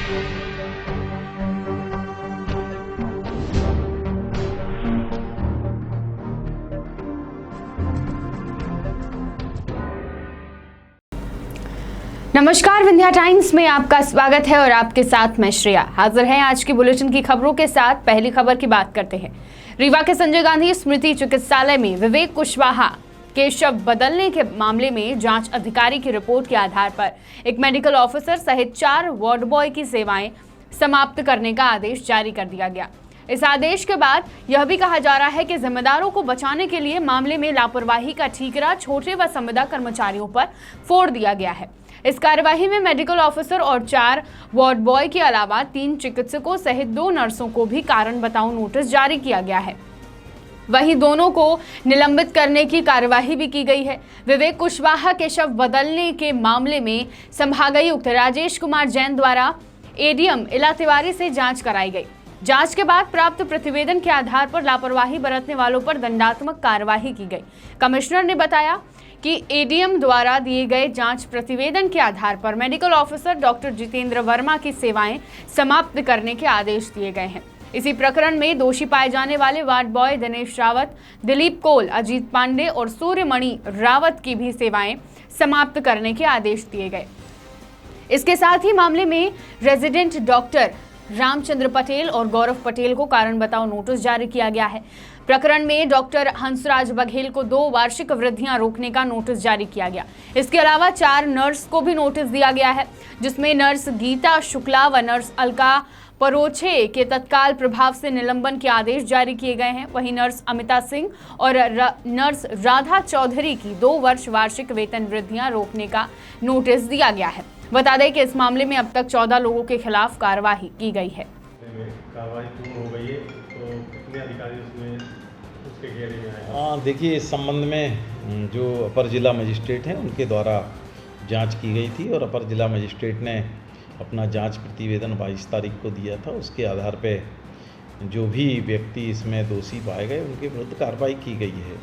नमस्कार, विंध्या टाइम्स में आपका स्वागत है और आपके साथ मैं श्रेया हाजिर हैं आज की बुलेटिन की खबरों के साथ। पहली खबर की बात करते हैं। रीवा के संजय गांधी स्मृति चिकित्सालय में विवेक कुशवाहा के शव बदलने के मामले में जांच अधिकारी की रिपोर्ट के आधार पर एक मेडिकल ऑफिसर सहित 4 वार्ड बॉय की सेवाएं समाप्त करने का आदेश जारी कर दिया गया। इस आदेश के बाद यह भी कहा जा रहा है कि जिम्मेदारों को बचाने के लिए मामले में लापरवाही का ठीकरा छोटे व संविदा कर्मचारियों पर फोड़ दिया गया है। इस कार्यवाही में मेडिकल ऑफिसर और 4 वार्ड बॉय के अलावा 3 चिकित्सकों सहित 2 नर्सों को भी कारण बताओ नोटिस जारी किया गया है। वहीं दोनों को निलंबित करने की कार्यवाही भी की गई है। विवेक कुशवाहा के शव बदलने के मामले में संभागायुक्त राजेश कुमार जैन द्वारा एडीएम इला तिवारी से जांच कराई गई। जांच के बाद प्राप्त प्रतिवेदन के आधार पर लापरवाही बरतने वालों पर दंडात्मक कार्यवाही की गई। कमिश्नर ने बताया कि एडीएम द्वारा दिए गए जांच प्रतिवेदन के आधार पर medical officer doctor Jitendra Verma की सेवाएं समाप्त करने के आदेश दिए गए हैं। इसी प्रकरण में दोषी पाए जाने वाले वार्ड बॉय दिनेश रावत, दिलीप कोल, अजीत पांडे और सूर्यमणि रावत की भी सेवाएं समाप्त करने के आदेश दिए गए। इसके साथ ही मामले में रेजिडेंट डॉक्टर रामचंद्र पटेल और गौरव पटेल को कारण बताओ नोटिस जारी किया गया है। प्रकरण में डॉक्टर हंसराज बघेल को 2 वार्षिक वृद्धियां रोकने का नोटिस जारी किया गया। इसके अलावा 4 नर्स को भी नोटिस दिया गया है, जिसमें नर्स गीता शुक्ला व नर्स अलका परोछे के तत्काल प्रभाव से निलंबन के आदेश जारी किए गए हैं। वहीं नर्स अमिता सिंह और नर्स राधा चौधरी की 2 वर्ष वार्षिक वेतन वृद्धियां रोकने का नोटिस दिया गया है। बता दें कि इस मामले में अब तक 14 लोगों के खिलाफ कार्रवाई की गई है। कार्रवाई पूर्ण हो गई है, तो कितने अधिकारी उसमें उसके घेरे में आए? देखिए, इस संबंध में जो अपर जिला मजिस्ट्रेट हैं उनके द्वारा जांच की गई थी और अपर जिला मजिस्ट्रेट ने अपना जांच प्रतिवेदन 22 तारीख को दिया था। उसके आधार पे जो भी व्यक्ति इसमें दोषी पाए गए उनके विरुद्ध कार्रवाई की गई है।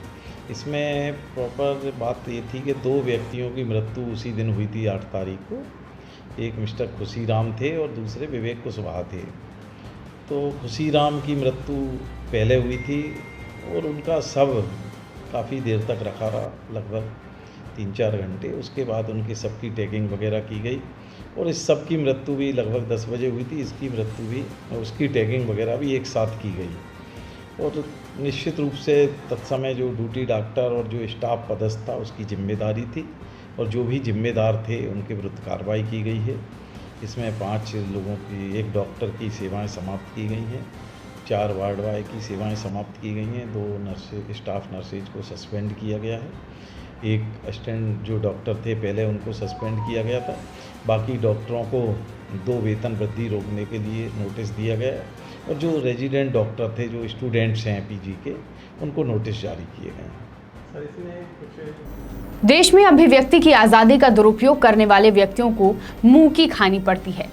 इसमें प्रॉपर बात ये थी कि 2 व्यक्तियों की मृत्यु उसी दिन हुई थी 8 तारीख को। एक मिस्टर खुशीराम थे और दूसरे विवेक कुशवाहा थे। तो खुशीराम की मृत्यु पहले हुई थी और उनका शव काफ़ी देर तक रखा रहा, लगभग 3-4 घंटे। उसके बाद उनकी शव की टैगिंग वगैरह की गई और इस शव की मृत्यु भी लगभग 10 बजे हुई थी। इसकी मृत्यु भी और उसकी टैगिंग वगैरह भी एक साथ की गई। और निश्चित रूप से तत्समय जो ड्यूटी डॉक्टर और जो स्टाफ पदस्थ था उसकी जिम्मेदारी थी और जो भी जिम्मेदार थे उनके विरुद्ध कार्रवाई की गई है। इसमें 5 लोगों की, एक डॉक्टर की सेवाएं समाप्त की गई हैं, 4 वार्ड बॉय की सेवाएं समाप्त की गई हैं, 2 नर्सेज, स्टाफ नर्सेज को सस्पेंड किया गया है। एक असिस्टेंट जो डॉक्टर थे पहले उनको सस्पेंड किया गया था। बाकी डॉक्टरों को 2 वेतन वृद्धि रोकने के लिए नोटिस दिया गया है और जो रेजिडेंट डॉक्टर थे, जो स्टूडेंट्स हैं पीजी के, उनको नोटिस जारी किए गए हैं। सर, इसमें कुछ देश में अभिव्यक्ति की आजादी का दुरुपयोग करने वाले व्यक्तियों को मुंह की खानी पड़ती है।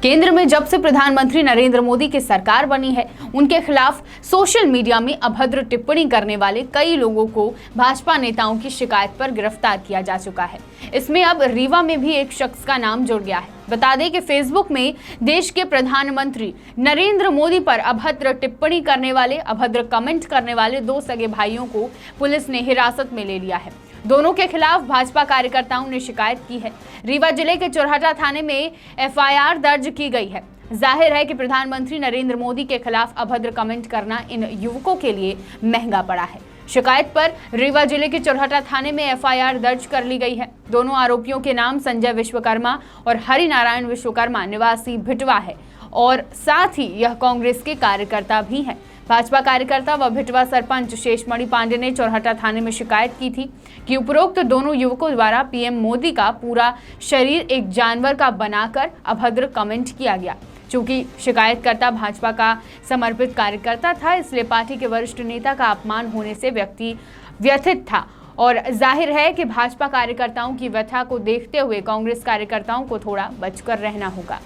केंद्र में जब से प्रधानमंत्री नरेंद्र मोदी की सरकार बनी है, उनके खिलाफ सोशल मीडिया में अभद्र टिप्पणी करने वाले कई लोगों को भाजपा नेताओं की शिकायत पर गिरफ्तार किया जा चुका है। इसमें अब रीवा में भी एक शख्स का नाम जुड़ गया है। बता दें कि फेसबुक में देश के प्रधानमंत्री नरेंद्र मोदी पर अभद्र टिप्पणी करने वाले, अभद्र कमेंट करने वाले 2 सगे भाइयों को पुलिस ने हिरासत में ले लिया है। दोनों के खिलाफ भाजपा कार्यकर्ताओं ने शिकायत की है। रीवा जिले के चोरहटा थाने में एफआईआर दर्ज की गई है। जाहिर है कि प्रधानमंत्री नरेंद्र मोदी के खिलाफ अभद्र कमेंट करना इन युवकों के लिए महंगा पड़ा है। शिकायत पर रीवा जिले के चोरहटा थाने में एफआईआर दर्ज कर ली गई है। दोनों आरोपियों के नाम संजय विश्वकर्मा और हरिनारायण विश्वकर्मा निवासी भिटवा है और साथ ही यह कांग्रेस के कार्यकर्ता भी हैं। भाजपा कार्यकर्ता व भिटवा सरपंच शेषमणि पांडे ने चोरहटा थाने में शिकायत की थी कि उपरोक्त दोनों युवकों द्वारा पीएम मोदी का पूरा शरीर एक जानवर का बनाकर अभद्र कमेंट किया गया। चूंकि शिकायतकर्ता भाजपा का समर्पित कार्यकर्ता था, इसलिए पार्टी के वरिष्ठ नेता का अपमान होने से व्यक्ति व्यथित था और जाहिर है कि भाजपा कार्यकर्ताओं की व्यथा को देखते हुए कांग्रेस कार्यकर्ताओं को थोड़ा बचकर रहना होगा।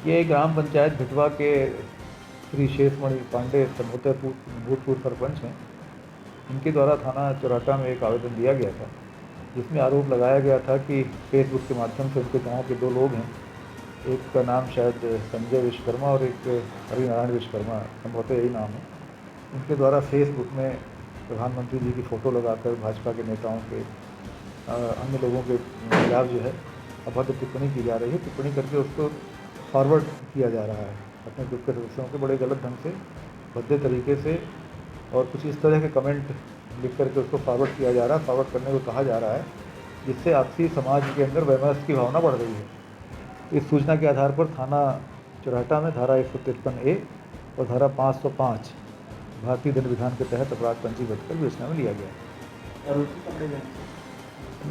ये ग्राम पंचायत भिटवा के श्री शेषमणि पांडे भूतपूर्व सरपंच हैं। इनके द्वारा थाना चोरहटा में एक आवेदन दिया गया था, जिसमें आरोप लगाया गया था कि फेसबुक के माध्यम से उनके गांव के 2 लोग हैं एक का नाम शायद संजय विश्वकर्मा और एक हरिनारायण विश्वकर्मा, संभवतः यही नाम है। इनके द्वारा फेसबुक में प्रधानमंत्री जी की फ़ोटो लगाकर भाजपा के नेताओं के अन्य लोगों के खिलाफ जो है अभद्र टिप्पणी की जा रही है। टिप्पणी करके उसको फॉरवर्ड किया जा रहा है अपने ग्रुप के सदस्यों के बड़े गलत ढंग से, भद्दे तरीके से, और कुछ इस तरह के कमेंट लिख करके उसको फॉरवर्ड किया जा रहा है, फॉरवर्ड करने को कहा जा रहा है, जिससे आपसी समाज के अंदर वैमनस्य की भावना बढ़ रही है। इस सूचना के आधार पर थाना चौराटा में धारा 153A और धारा 505 भारतीय दंड विधान के तहत अपराध पंजीबद्ध कर विवेचना में लिया गया। आरोपी पकड़े गए?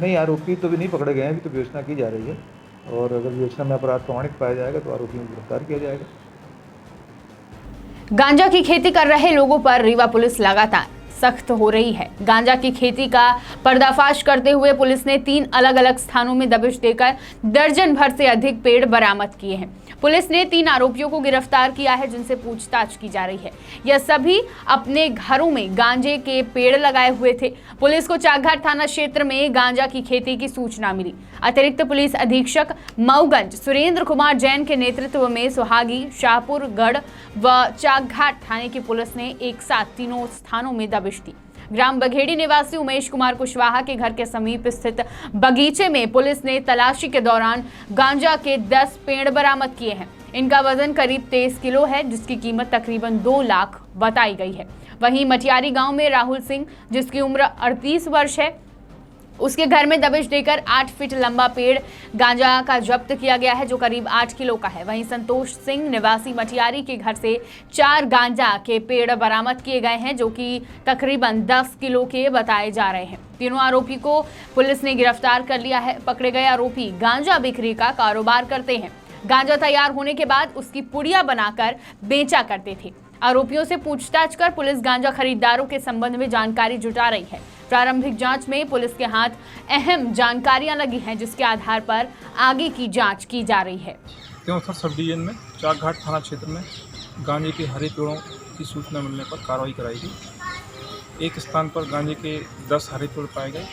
नहीं, आरोपी तो भी नहीं पकड़े गए हैं, अभी तो विवेचना की जा रही है, और अगर विवेचना में अपराध प्रमाणित पाया जाएगा तो आरोपियों को गिरफ्तार किया जाएगा। गांजा की खेती कर रहे लोगों पर रीवा पुलिस लगातार सख्त हो रही है। गांजा की खेती का पर्दाफाश करते हुए पुलिस ने 3 अलग अलग स्थानों में दबिश देकर दर्जन भर से अधिक पेड़ बरामद किए हैं। पुलिस ने 3 आरोपियों को गिरफ्तार किया है, जिनसे पूछताछ की जा रही है। यह सभी अपने घरों में गांजे के पेड़ लगाए हुए थे। पुलिस को चाकघाट थाना क्षेत्र में गांजा की खेती की सूचना मिली। अतिरिक्त पुलिस अधीक्षक मऊगंज सुरेंद्र कुमार जैन के नेतृत्व में सुहागी, शाहपुर गढ़ व चाकघाट थाने की पुलिस ने एक साथ तीनों स्थानों में दबिश दी। ग्राम बघेड़ी निवासी उमेश कुमार कुशवाहा के घर के समीप स्थित बगीचे में पुलिस ने तलाशी के दौरान गांजा के 10 पेड़ बरामद किए हैं। इनका वजन करीब 23 किलो है, जिसकी कीमत तकरीबन 2 लाख बताई गई है। वहीं मटियारी गांव में राहुल सिंह, जिसकी उम्र 38 वर्ष है, उसके घर में दबिश देकर 8 फीट लंबा पेड़ गांजा का जब्त किया गया है, जो करीब 8 किलो का है। वहीं संतोष सिंह निवासी मटियारी के घर से 4 गांजा के पेड़ बरामद किए गए हैं, जो कि तकरीबन 10 किलो के बताए जा रहे हैं। तीनों आरोपी को पुलिस ने गिरफ्तार कर लिया है। पकड़े गए आरोपी गांजा बिक्री का कारोबार करते हैं। गांजा तैयार होने के बाद उसकी पुड़िया बनाकर बेचा करते थे। आरोपियों से पूछताछ कर पुलिस गांजा खरीदारों के संबंध में जानकारी जुटा रही है। प्रारंभिक जांच में पुलिस के हाथ अहम जानकारियां लगी हैं, जिसके आधार पर आगे की जांच की जा रही है। त्योंसर सब डिवीजन में चाकघाट थाना क्षेत्र में गांजे के हरे पेड़ों की सूचना मिलने पर कार्रवाई कराई गई। एक स्थान पर गांजे के 10 हरे पेड़ पाए गए,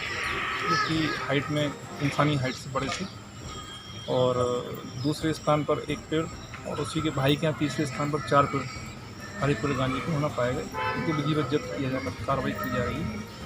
जो कि हाइट में इंसानी हाइट से बड़े थे, और दूसरे स्थान पर 1 पेड़, और उसी के भाई के यहाँ तीसरे स्थान पर 4 पेड़ हरे पेड़ गांजे के होना पाए गए। इनको विधिवत जब्त किया जाकर कार्रवाई की जा रही है।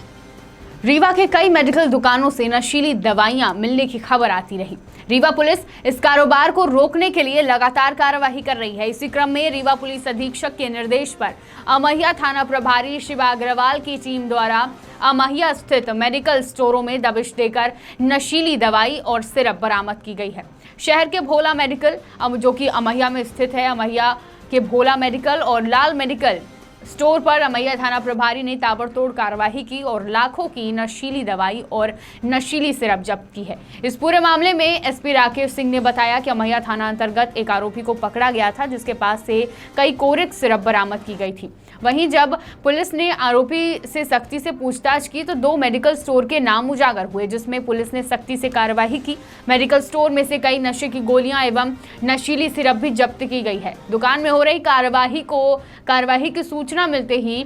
रीवा के कई मेडिकल दुकानों से नशीली दवाइयां मिलने की खबर आती रही। रीवा पुलिस इस कारोबार को रोकने के लिए लगातार कार्रवाई कर रही है। इसी क्रम में रीवा पुलिस अधीक्षक के निर्देश पर अमहिया थाना प्रभारी शिवा अग्रवाल की टीम द्वारा अमहिया स्थित मेडिकल स्टोरों में दबिश देकर नशीली दवाई और सिरप बरामद की गई है। शहर के भोला मेडिकल, जो कि अमहिया में स्थित है, अमहिया के भोला मेडिकल और लाल मेडिकल स्टोर पर अमहिया थाना प्रभारी ने ताबड़तोड़ कार्रवाई की और लाखों की नशीली दवाई और नशीली सिरप जब्त की है। इस पूरे मामले में एसपी राकेश सिंह ने बताया कि अमहिया थाना अंतर्गत एक आरोपी को पकड़ा गया था, जिसके पास से कई कोरिक सिरप बरामद की गई थी। वहीं जब पुलिस ने आरोपी से सख्ती से पूछताछ की तो 2 मेडिकल स्टोर के नाम उजागर हुए, जिसमें पुलिस ने सख्ती से कार्रवाई की। मेडिकल स्टोर में से कई नशे की गोलियां एवं नशीली सिरप भी जब्त की गई है। दुकान में हो रही कार्रवाई की सूचना मिलते ही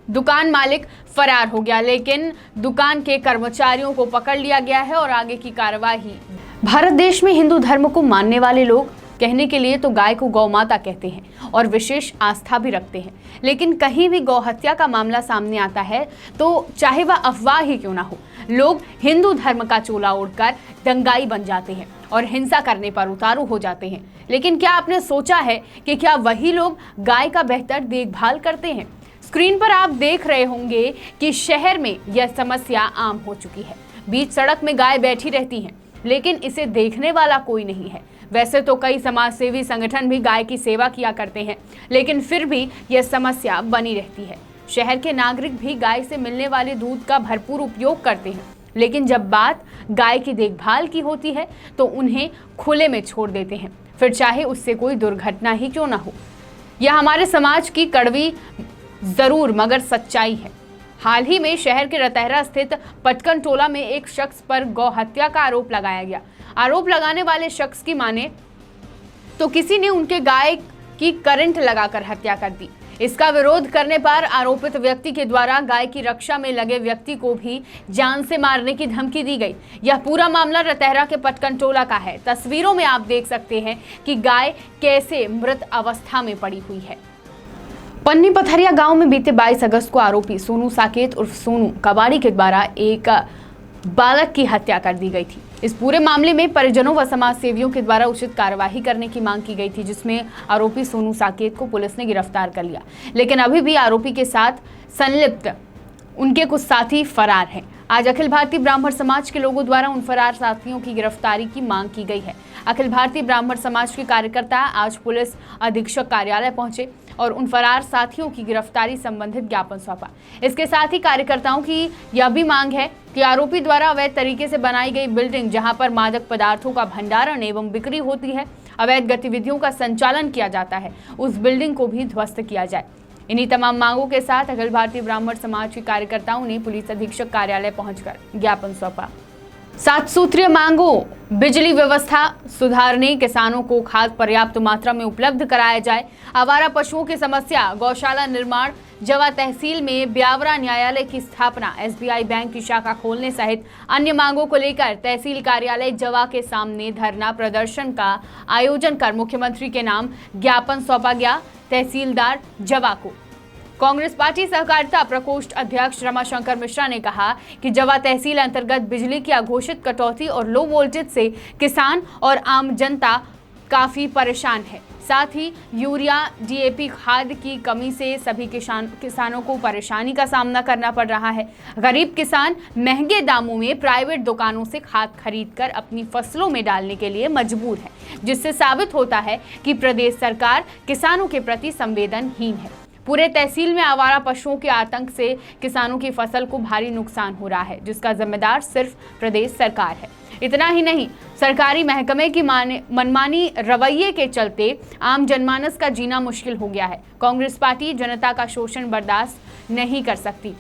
दुकान मालिक फरार हो गया, लेकिन दुकान के कर्मचारियों को पकड़ लिया गया है और आगे की कार्रवाई। भारत देश में हिंदू धर्म को मानने वाले लोग कहने के लिए तो गाय को गौ माता कहते हैं और विशेष आस्था भी रखते हैं, लेकिन कहीं भी गौ हत्या का मामला सामने आता है तो चाहे वह अफवाह ही क्यों ना हो, लोग हिंदू धर्म का चोला ओढ़कर दंगाई बन जाते हैं और हिंसा करने पर उतारू हो जाते हैं। लेकिन क्या आपने सोचा है कि क्या वही लोग गाय का बेहतर देखभाल करते हैं? स्क्रीन पर आप देख रहे होंगे कि शहर में यह समस्या आम हो चुकी है। बीच सड़क में गाय बैठी रहती हैं, लेकिन इसे देखने वाला कोई नहीं है। वैसे तो कई समाजसेवी संगठन भी गाय की सेवा किया करते हैं, लेकिन फिर भी यह समस्या बनी रहती है। शहर के नागरिक भी गाय से मिलने वाले दूध का भरपूर उपयोग करते हैं, लेकिन जब बात गाय की देखभाल की होती है तो उन्हें खुले में छोड़ देते हैं, फिर चाहे उससे कोई दुर्घटना ही क्यों ना हो। यह हमारे समाज की कड़वी जरूर मगर सच्चाई है। हाल ही में शहर के रतहरा स्थित पटकन टोला में एक शख्स पर गौ हत्या का आरोप लगाया गया। आरोप लगाने वाले शख्स की माने तो किसी ने उनके गाय की करंट लगाकर हत्या कर दी। इसका विरोध करने पर आरोपित व्यक्ति के द्वारा गाय की रक्षा में लगे व्यक्ति को भी जान से मारने की धमकी दी गई। यह पूरा मामला रतहरा के पटकन टोला का है। तस्वीरों में आप देख सकते हैं कि गाय कैसे मृत अवस्था में पड़ी हुई है। पन्नी पथरिया गांव में बीते 22 अगस्त को आरोपी सोनू साकेत उर्फ सोनू कबाड़ी के द्वारा एक बालक की हत्या कर दी गई थी। इस पूरे मामले में परिजनों व समाज सेवियों के द्वारा उचित कार्यवाही करने की मांग की गई थी, जिसमें आरोपी सोनू साकेत को पुलिस ने गिरफ्तार कर लिया, लेकिन अभी भी आरोपी के साथ संलिप्त उनके कुछ साथी फरार हैं। आज अखिल भारतीय ब्राह्मण समाज के लोगों द्वारा उन फरार साथियों की गिरफ्तारी की मांग की गई है। अखिल भारतीय ब्राह्मण समाज के कार्यकर्ता आज पुलिस अधीक्षक कार्यालय पहुंचे और उन फरार साथियों की गिरफ्तारी संबंधित ज्ञापन सौंपा। इसके साथ ही कार्यकर्ताओं की यह भी मांग है कि आरोपी द्वारा अवैध तरीके से बनाई गई बिल्डिंग, जहां पर मादक पदार्थों का भंडारण एवं बिक्री होती है, अवैध गतिविधियों का संचालन किया जाता है, उस बिल्डिंग को भी ध्वस्त किया जाए। इन्हीं तमाम मांगों के साथ अखिल भारतीय ब्राह्मण समाज के कार्यकर्ताओं ने पुलिस अधीक्षक कार्यालय पहुंचकर ज्ञापन सौंपा। 7 सूत्रीय मांगों, बिजली व्यवस्था सुधारने, किसानों को खाद पर्याप्त मात्रा में उपलब्ध कराया जाए, आवारा पशुओं की समस्या, गौशाला निर्माण, जवा तहसील में ब्यावरा न्यायालय की स्थापना, SBI बैंक की शाखा खोलने सहित अन्य मांगों को लेकर तहसील कार्यालय जवा के सामने धरना प्रदर्शन का आयोजन कर मुख्यमंत्री के नाम ज्ञापन सौंपा गया। तहसीलदार जवा को कांग्रेस पार्टी सहकारिता प्रकोष्ठ अध्यक्ष रमाशंकर मिश्रा ने कहा कि जवा तहसील अंतर्गत बिजली की अघोषित कटौती और लो वोल्टेज से किसान और आम जनता काफी परेशान है। साथ ही यूरिया DAP खाद की कमी से सभी किसानों को परेशानी का सामना करना पड़ रहा है। गरीब किसान महंगे दामों में प्राइवेट दुकानों से खाद खरीदकर अपनी फसलों में डालने के लिए मजबूर है, जिससे साबित होता है कि प्रदेश सरकार किसानों के प्रति संवेदनहीन है। पूरे तहसील में आवारा पशुओं के आतंक से किसानों की फसल को भारी नुकसान हो रहा है, जिसका जिम्मेदार सिर्फ प्रदेश सरकार है। इतना ही नहीं, सरकारी महकमे की मनमानी रवैये के चलते आम जनमानस का जीना मुश्किल हो गया है। कांग्रेस पार्टी जनता का शोषण बर्दाश्त नहीं कर सकती।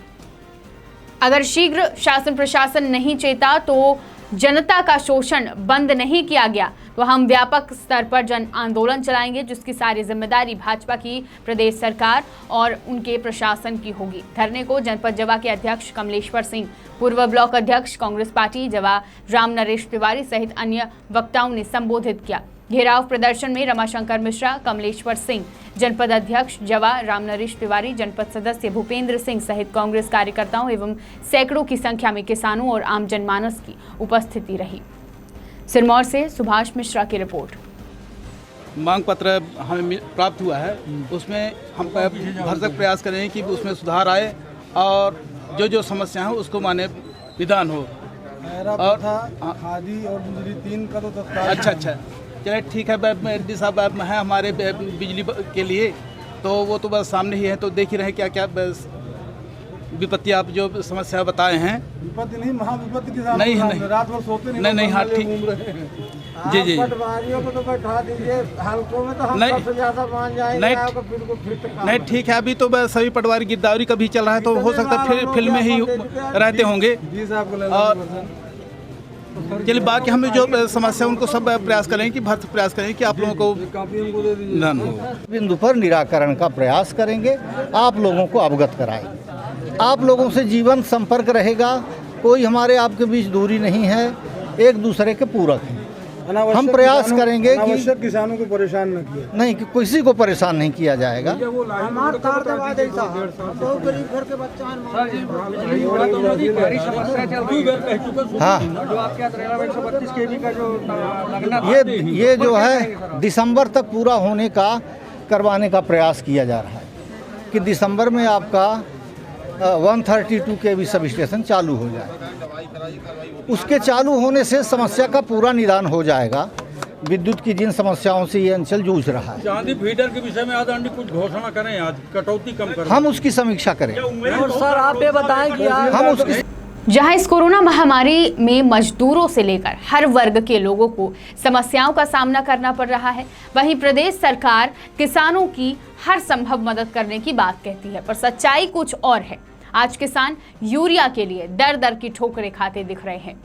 अगर शीघ्र शासन प्रशासन नहीं चेता तो जनता का शोषण बंद नहीं किया गया तो हम व्यापक स्तर पर जन आंदोलन चलाएंगे, जिसकी सारी जिम्मेदारी भाजपा की प्रदेश सरकार और उनके प्रशासन की होगी। धरने को जनपद जवा के अध्यक्ष कमलेश्वर सिंह, पूर्व ब्लॉक अध्यक्ष कांग्रेस पार्टी जवा राम नरेश तिवारी सहित अन्य वक्ताओं ने संबोधित किया। घेराव प्रदर्शन में रमाशंकर मिश्रा, कमलेश्वर सिंह, जनपद अध्यक्ष जवा राम नरेश तिवारी, जनपद सदस्य भूपेंद्र सिंह सहित कांग्रेस कार्यकर्ताओं एवं सैकड़ों की संख्या में किसानों और आम जनमानस की उपस्थिति रही। सिरमौर से सुभाष मिश्रा की रिपोर्ट। मांग पत्र हमें प्राप्त हुआ है, उसमें हम भरसक प्रयास करेंगे कि उसमें सुधार आए और जो जो समस्या है उसको माने निदान हो। और खादी और बिजली 3 का तो तत्काल। अच्छा चलिए ठीक है। डी साहब है हमारे बिजली के लिए, तो वो तो बस सामने ही है, तो देख ही रहे क्या क्या विपत्ति आप जो समस्या बताए हैं। विपत्ति नहीं, महाविपत्ति के साथ नहीं है, रात भर सोते नहीं हाँ ठीक जी पटवारियों को तो बैठा दीजिए, हल्कों में तो हम सबसे ज्यादा मान जाएंगे। नहीं ठीक है, अभी तो बस सभी पटवारी गिरदावरी का भी चल रहा है, तो हो सकता है फिल्म में ही रहते होंगे। चलिए बाकी हमें जो समस्या उनको सब प्रयास करेंगे कि भरसक प्रयास करेंगे कि आप लोगों को निदान हो। बिंदु पर निराकरण का प्रयास करेंगे, आप लोगों को अवगत कराएंगे। आप लोगों से जीवन संपर्क रहेगा, कोई हमारे आपके बीच दूरी नहीं है, एक दूसरे के पूरक हैं। हम प्रयास करेंगे कि किसानों को परेशान न किया नहीं, कि किसी को परेशान नहीं किया जाएगा। हाँ, ये जो है दिसंबर तक पूरा होने का करवाने का प्रयास किया जा रहा है कि दिसंबर में आपका 132 kV सब स्टेशन चालू हो जाए। उसके चालू होने से समस्या का पूरा निदान हो जाएगा। विद्युत की जिन समस्याओं से ये अंचल जूझ रहा है, चांदी फीडर के विषय में आज कुछ घोषणा करें, आज कटौती कम करें, हम उसकी समीक्षा करें। और सर आप ये बताएं कि हम उसकी जहां इस कोरोना महामारी में मजदूरों से लेकर हर वर्ग के लोगों को समस्याओं का सामना करना पड़ रहा है, वहीं प्रदेश सरकार किसानों की हर संभव मदद करने की बात कहती है, पर सच्चाई कुछ और है। आज किसान यूरिया के लिए दर दर की ठोकरें खाते दिख रहे हैं।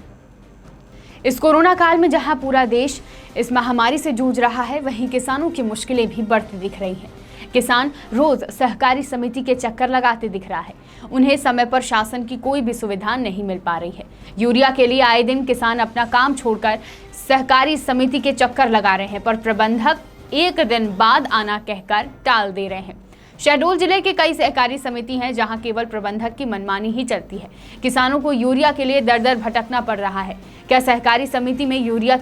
इस कोरोना काल में जहां पूरा देश इस महामारी से जूझ रहा है, वहीं किसानों की मुश्किलें भी बढ़ती दिख रही हैं। किसान रोज सहकारी समिति के चक्कर लगाते दिख रहा है। उन्हें समय पर शासन की कोई भी सुविधा नहीं मिल पा रही है। यूरिया के लिए आए दिन किसान अपना काम छोड़कर सहकारी समिति के चक्कर लगा रहे हैं, पर प्रबंधक एक दिन बाद आना कहकर टाल दे रहे हैं। शहडोल जिले के कई सहकारी समिति हैं जहां केवल प्रबंधक की मनमानी ही चलती है। किसानों को यूरिया के लिए दर दर भटकना पड़ रहा है। क्या सहकारी समिति में यूरिया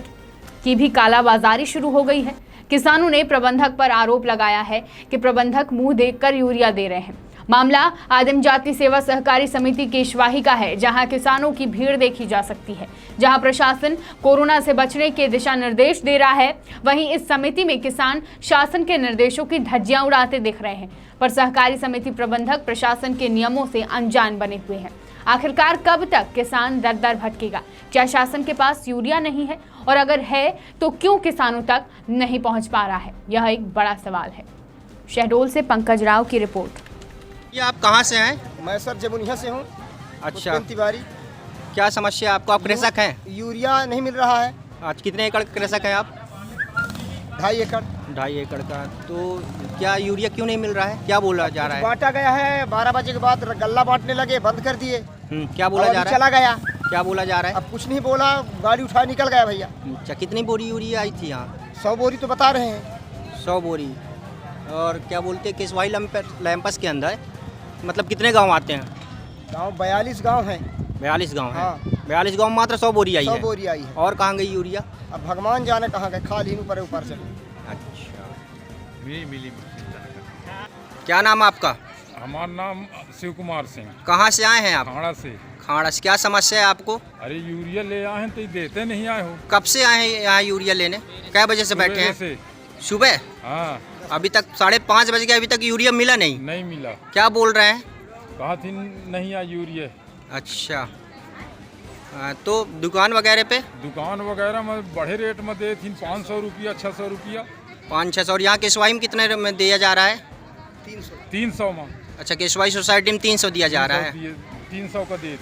की भी कालाबाजारी शुरू हो गई है? किसानों ने प्रबंधक पर आरोप लगाया है कि प्रबंधक मुंह देखकर यूरिया दे रहे हैं। मामला आदिम जाति सेवा सहकारी समिति केशवाही का है, जहां किसानों की भीड़ देखी जा सकती है। जहां प्रशासन कोरोना से बचने के दिशा निर्देश दे रहा है, वहीं इस समिति में किसान शासन के निर्देशों की धज्जियां उड़ाते दिख रहे हैं, पर सहकारी समिति प्रबंधक प्रशासन के नियमों से अनजान बने हुए हैं। आखिरकार कब तक किसान दर दर भटकेगा? क्या शासन के पास यूरिया नहीं है, और अगर है तो क्यों किसानों तक नहीं पहुंच पा रहा है? यह एक बड़ा सवाल है। शहडोल से पंकज राव की रिपोर्ट। ये आप कहाँ से हैं? मैं सर जमुनिया से हूँ। अच्छा, तिवारी। क्या समस्या आपको? आप कृषक हैं? यूरिया नहीं मिल रहा है। आज कितने एकड़ कृषक हैं आप? 2.5 एकड़। 2.5 एकड़ का। तो क्या यूरिया क्यों नहीं मिल रहा है? क्या बोला जा रहा है? बांटा गया है, 12 बजे के बाद गल्ला बांटने लगे, बंद कर दिए। क्या बोला जा रहा है? चला गया। क्या बोला जा रहा है? अब कुछ नहीं बोला, गाड़ी उठा निकल गया भैया। अच्छा, कितनी बोरी यूरिया आई थी यहाँ? 100 बोरी तो बता रहे हैं। 100 बोरी। और क्या बोलते हैं केशवाही लैंपस के अंदर मतलब कितने गांव आते हैं? गांव 42 गांव हैं। 42 गांव हैं। हाँ। 42 गांव मात्र 100 बोरी आई है। 100 बोरी आई है। और कहाँ गई यूरिया? अब भगवान जाने कहाँ गए, खाली ऊपर ऊपर से। अच्छा, क्या नाम आपका? हमारा नाम शिव कुमार सिंह। कहाँ से आए हैं आप? खाड़ा से। खाड़ा से। क्या समस्या है आपको? अरे यूरिया ले आए हैं तो देते नहीं आए हो। कब से आए हैं यहाँ यूरिया लेने? कै बजे से बैठे हैं? सुबह। हाँ। अभी तक 5:30 बज गए, अभी तक यूरिया मिला नहीं? नहीं मिला। क्या बोल रहे हैं? कहा थी नहीं आया यूरिया। अच्छा, तो दुकान वगैरह पे? दुकान वगैरह में बड़े रेट में दे थी, 500 रुपया 600 रुपया। 500-600। और यहाँ केशवाही में कितने में दिया जा रहा है? 300 में। अच्छा, केशवाही सोसाइटी में 300 दिया जा रहा है। 300 का दे।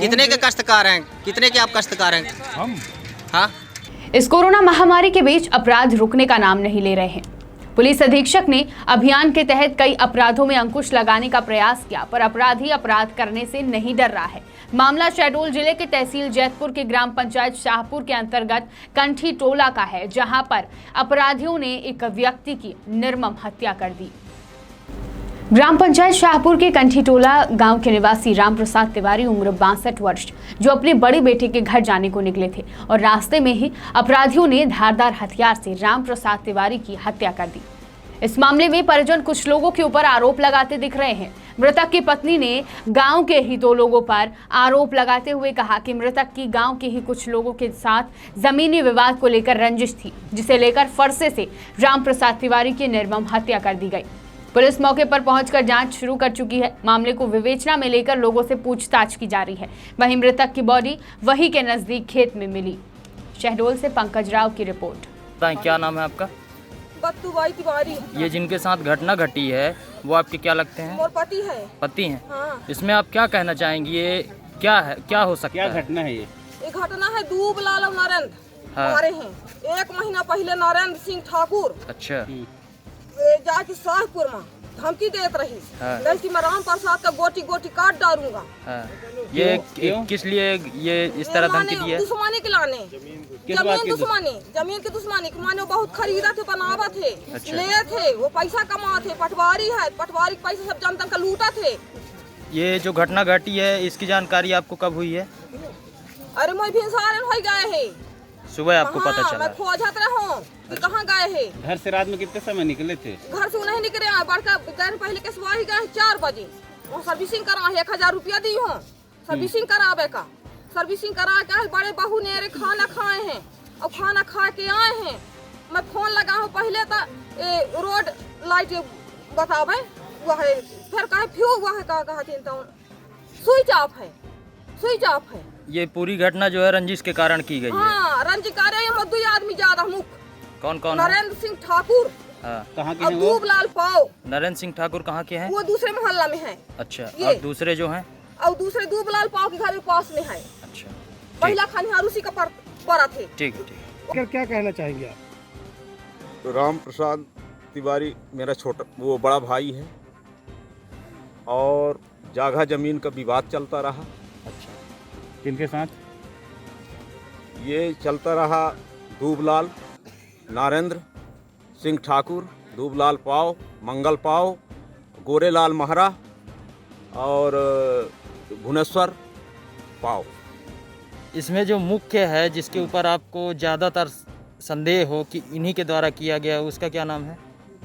कितने के काश्तकार हैं? कितने के आप काश्तकार हैं? हम। हाँ। इस कोरोना महामारी के बीच अपराध रुकने का नाम नहीं ले रहे हैं। पुलिस अधीक्षक ने अभियान के तहत कई अपराधों में अंकुश लगाने का प्रयास किया, पर अपराधी अपराध करने से नहीं डर रहा है। मामला शहडोल जिले के तहसील जैतपुर के ग्राम पंचायत शाहपुर के अंतर्गत कंठी टोला का है, जहां पर अपराधियों ने एक व्यक्ति की निर्मम हत्या कर दी। ग्राम पंचायत शाहपुर के कंठी टोला गांव के निवासी राम प्रसाद तिवारी उम्र 62 वर्ष, जो अपने बड़े बेटे के घर जाने को निकले थे और रास्ते में ही अपराधियों ने धारदार हथियार से राम प्रसाद तिवारी की हत्या कर दी। इस मामले में परिजन कुछ लोगों के ऊपर आरोप लगाते दिख रहे हैं। मृतक की पत्नी ने गांव के ही 2 लोगों पर आरोप लगाते हुए कहा कि मृतक की गांव के ही कुछ लोगों के साथ जमीनी विवाद को लेकर रंजिश थी, जिसे लेकर फरसे से राम प्रसाद तिवारी की निर्मम हत्या कर दी गई। पुलिस मौके पर पहुंचकर जांच शुरू कर चुकी है। मामले को विवेचना में लेकर लोगों से पूछताछ की जा रही है। वहीं मृतक की बॉडी वही के नजदीक खेत में मिली। शहडोल से पंकज राव की रिपोर्ट। क्या नाम है आपका? बत्तूबाई तिवारी। ये जिनके साथ घटना घटी है वो आपके क्या लगते हैं? मोर पति है। पति हैं। हाँ। इसमें आप क्या कहना चाहेंगी? ये क्या है, क्या हो सकता है? क्या घटना है ये? ये घटना है दूबलाल और नरेंद्र हमारे हैं। 1 महीना पहले नरेंद्र सिंह ठाकुर अच्छा जाके शाहपुर में धमकी देत रही हाँ। कि मैं राम प्रसाद का गोटी गोटी काट डालूंगा। हाँ। ये किस लिए ये इस तरह धमकी दी है? दुश्मनी के लाने, जमीन की दुश्मनी के माने वो बहुत खरीदा थे, बनावा थे, अच्छा। ले थे, वो पैसा कमा थे, पटवारी है, पटवारी के पैसे सब जनता का लूटा थे। ये जो घटना घटी है इसकी जानकारी आपको कब हुई है? अरे मैं भी सारे हो गए है, सुबह आपको पता चला? मैं खोजत रहा कि कहाँ गए है। घर से रात में कितने समय निकले थे? घर से नहीं निकले, बड़का दिन पहले के सुबह ही गए 4 बजे। वो सर्विसिंग करा 1000 रुपया दी हूँ सर्विसिंग करावे का। सर्विसिंग करा के बड़े बहू ने खाना खाए हैं और खाना खा के आए हैं। मैं फोन लगा हूँ पहले तो रोड लाइट बतावे वह है, फिर कहे फ्यूज वह कहते तो स्विच ऑफ है, स्विच ऑफ है। ये पूरी घटना जो है रंजिश के कारण की गई है? हाँ, रंजिश का रहे हैं 2 आदमी ज्यादा मुख। कौन कौन? नरेंद्र सिंह ठाकुर। हाँ। कहाँ के हैं वो? दूबलाल पाव। नरेंद्र सिंह ठाकुर कहाँ के हैं? वो दूसरे मोहल्ला में है। अच्छा, और दूसरे जो हैं? और दूसरे दूबलाल पाव के घर के पास में है। अच्छा, पहला खनिहार उसी का पड़ा थे। ठीक है। क्या कहना चाहेंगे आप? तो राम प्रसाद तिवारी मेरा छोटा वो बड़ा भाई है और जगह ज़मीन का विवाद चलता रहा। अच्छा, किनके साथ? ये चलता रहा दूबलाल, नरेंद्र सिंह ठाकुर, दूबलाल पाव, मंगल पाव, गोरेलाल महरा और भुवनेश्वर पाव। इसमें जो मुख्य है जिसके ऊपर आपको ज़्यादातर संदेह हो कि इन्हीं के द्वारा किया गया, उसका क्या नाम है?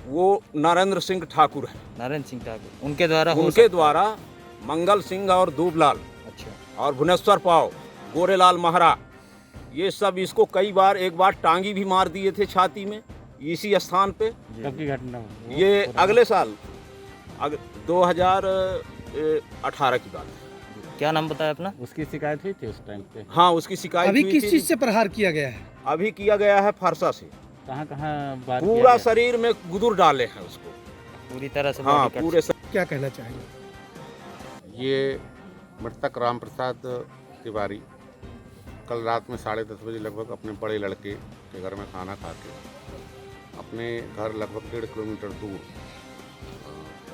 वो नरेंद्र सिंह ठाकुर है। नरेंद्र सिंह ठाकुर, उनके द्वारा उनके द्वारा मंगल सिंह और दूबलाल, अच्छा, और भुवनेश्वर पाव, गोरेलाल महरा, ये सब इसको कई बार, एक बार टांगी भी मार दिए थे छाती में इसी स्थान पे। कब की घटना? ये अगले साल 2018 की बात है। क्या नाम बताया अपना? उसकी शिकायत हुई थी उस टाइम पे? हाँ, उसकी शिकायत अभी हुई किस थी। चीज़ से प्रहार किया गया है? अभी किया गया है फरसा से। कहाँ कहाँ बात? पूरा शरीर में गुदुर डाले हैं उसको पूरी तरह से? हाँ, पूरे क्या कहना चाहेंगे? ये मृतक राम प्रसाद तिवारी कल रात में 10:30 बजे लगभग अपने बड़े लड़के के घर में खाना खा के अपने घर लगभग 1.5 किलोमीटर दूर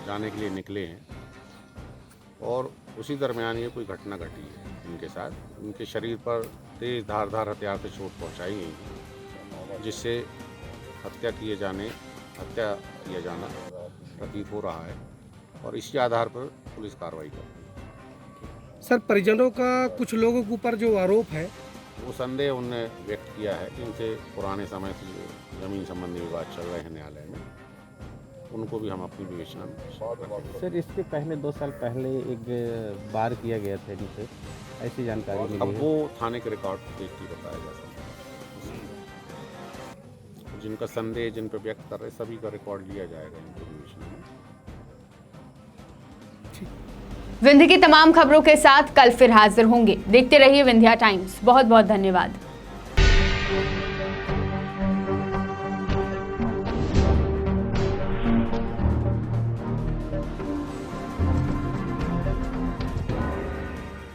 जाने के लिए निकले हैं और उसी दरमियान ये कोई घटना घटी है इनके साथ। उनके शरीर पर तेज धारदार हथियार से चोट पहुंचाई गई है, जिससे हत्या किया जाना प्रतीत हो रहा है और इसी आधार पर पुलिस कार्रवाई कर रही है। सर, परिजनों का कुछ लोगों के ऊपर जो आरोप है, वो संदेह उनने व्यक्त किया है कि उनसे पुराने समय से ज़मीन संबंधी विवाद चल रहे हैं न्यायालय में, उनको भी हम अपनी विवेचना में। सर, इसके पहले 2 साल पहले एक बार किया गया था इनसे, ऐसी जानकारी मिली है? अब वो थाने के रिकॉर्ड देख के बताया जा सकता है। जिनका संदेह जिन पर व्यक्त कर रहे सभी का रिकॉर्ड लिया जाएगा इनकी विवेचना में। विंध्य की तमाम खबरों के साथ कल फिर हाजिर होंगे। देखते रहिए विंध्या टाइम्स। बहुत बहुत धन्यवाद।